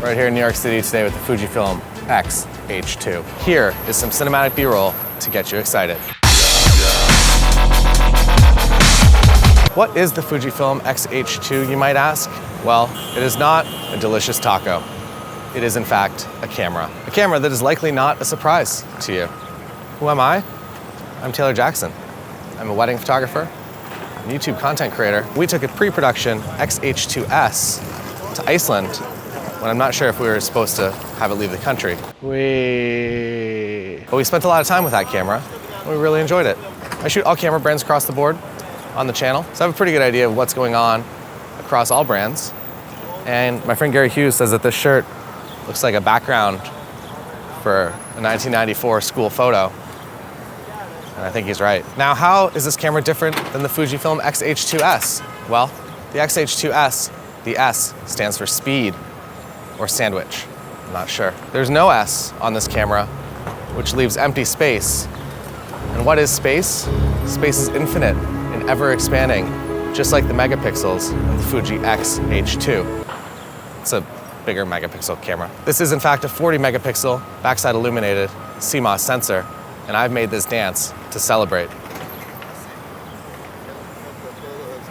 Right here in New York City today with the Fujifilm X-H2. Here is some cinematic B-roll to get you excited. What is the Fujifilm X-H2, you might ask? Well, it is not a delicious taco. It is in fact a camera. A camera that is likely not a surprise to you. Who am I? I'm Taylor Jackson. I'm a wedding photographer, a YouTube content creator. We took a pre-production X-H2s to Iceland when I'm not sure if we were supposed to have it leave the country. But we spent a lot of time with that camera, and we really enjoyed it. I shoot all camera brands across the board on the channel, so I have a pretty good idea of what's going on across all brands. And my friend Gary Hughes says that this shirt looks like a background for a 1994 school photo. And I think he's right. Now, how is this camera different than the Fujifilm X-H2s? Well, the X-H2s, the S stands for speed or sandwich. I'm not sure. There's no S on this camera, which leaves empty space. And what is space? Space is infinite and ever expanding, just like the megapixels of the Fuji X-H2. It's a bigger megapixel camera. This is in fact a 40 megapixel backside illuminated CMOS sensor, and I've made this dance to celebrate.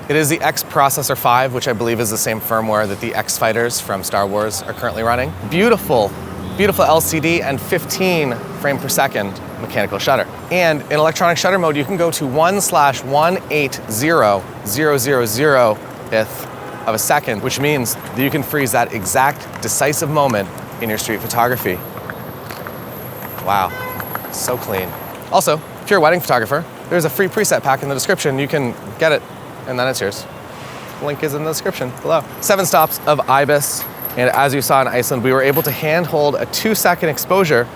It is the X Processor 5, which I believe is the same firmware that the X Fighters from Star Wars are currently running. Beautiful, beautiful LCD and 15 frame per second mechanical shutter. And in electronic shutter mode, you can go to 1/180,000th of a second, which means that you can freeze that exact decisive moment in your street photography. Wow, so clean. Also, if you're a wedding photographer, there's a free preset pack in the description. You can get it, and then it's yours. The link is in the description below. 7 stops of IBIS, and as you saw in Iceland, we were able to handhold a 2-second exposure,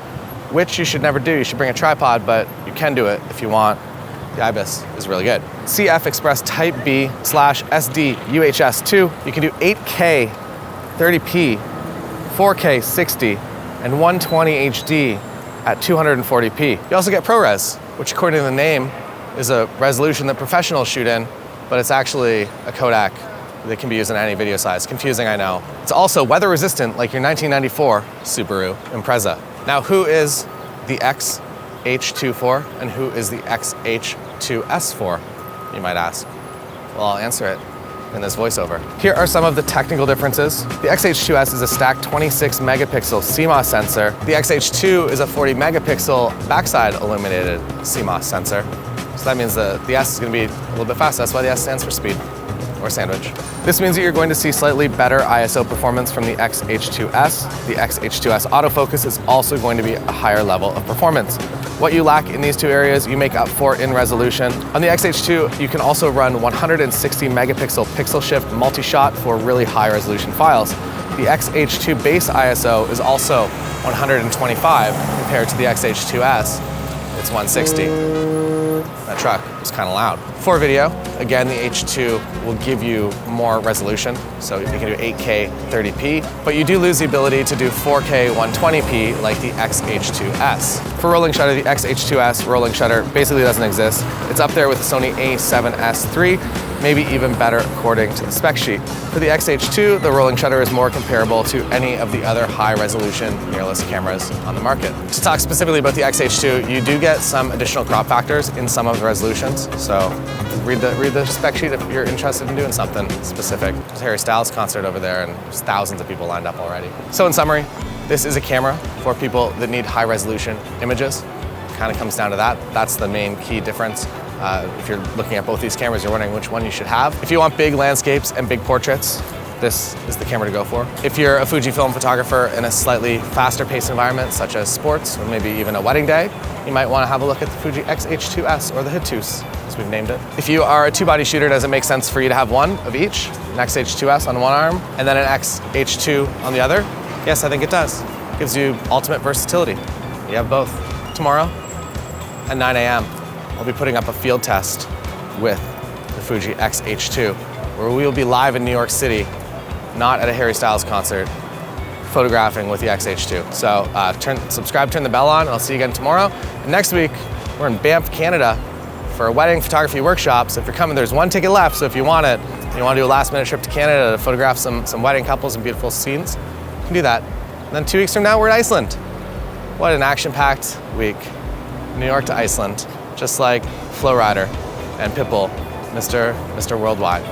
which you should never do. You should bring a tripod, but you can do it if you want. The IBIS is really good. CF Express Type B/SD UHS2. You can do 8K 30p, 4K 60, and 120 HD at 240p. You also get ProRes, which according to the name is a resolution that professionals shoot in, but it's actually a Kodak that can be used in any video size. Confusing, I know. It's also weather resistant, like your 1994 Subaru Impreza. Now, who is the X-H2 for, and who is the X-H2s for, you might ask? Well, I'll answer it in this voiceover. Here are some of the technical differences. The X-H2s is a stacked 26 megapixel CMOS sensor. The X-H2 is a 40 megapixel backside illuminated CMOS sensor. So that means the S is gonna be a little bit faster. That's why the S stands for speed or sandwich. This means that you're going to see slightly better ISO performance from the X-H2s. The X-H2s autofocus is also going to be a higher level of performance. What you lack in these two areas, you make up for in resolution. On the X-H2, you can also run 160 megapixel pixel shift multi-shot for really high resolution files. The X-H2 base ISO is also 125 compared to the X-H2s. It's 160. That truck is kind of loud. For video, again, the H2 will give you more resolution, so you can do 8K 30p, but you do lose the ability to do 4K 120p like the X-H2s. For rolling shutter, the X-H2s rolling shutter basically doesn't exist. It's up there with the Sony A7S III, maybe even better according to the spec sheet. For the X-H2, the rolling shutter is more comparable to any of the other high-resolution mirrorless cameras on the market. To talk specifically about the X-H2, you do get some additional crop factors in some of the resolutions, so read the spec sheet if you're interested in doing something specific. There's a Harry Styles concert over there, and there's thousands of people lined up already. So in summary, this is a camera for people that need high-resolution images. It kind of comes down to that. That's the main key difference. If you're looking at both these cameras, you're wondering which one you should have. If you want big landscapes and big portraits, this is the camera to go for. If you're a Fujifilm photographer in a slightly faster paced environment, such as sports, or maybe even a wedding day, you might want to have a look at the Fuji X-H2s, or the H2s, as we've named it. If you are a 2-body shooter, does it make sense for you to have one of each? An X-H2s on one arm, and then an X-H2 on the other? Yes, I think it does. It gives you ultimate versatility. You have both. Tomorrow, at 9 a.m., I'll be putting up a field test with the Fuji X-H2, where we will be live in New York City, not at a Harry Styles concert, photographing with the X-H2. So subscribe, turn the bell on, and I'll see you again tomorrow. And next week, we're in Banff, Canada for a wedding photography workshop. So if you're coming, there's one ticket left. So if you want it, you want to do a last minute trip to Canada to photograph some wedding couples and beautiful scenes, You can do that. And then 2 weeks from now, we're in Iceland. What an action-packed week. New York to Iceland, just like Flowrider and Pitbull, Mr. Worldwide.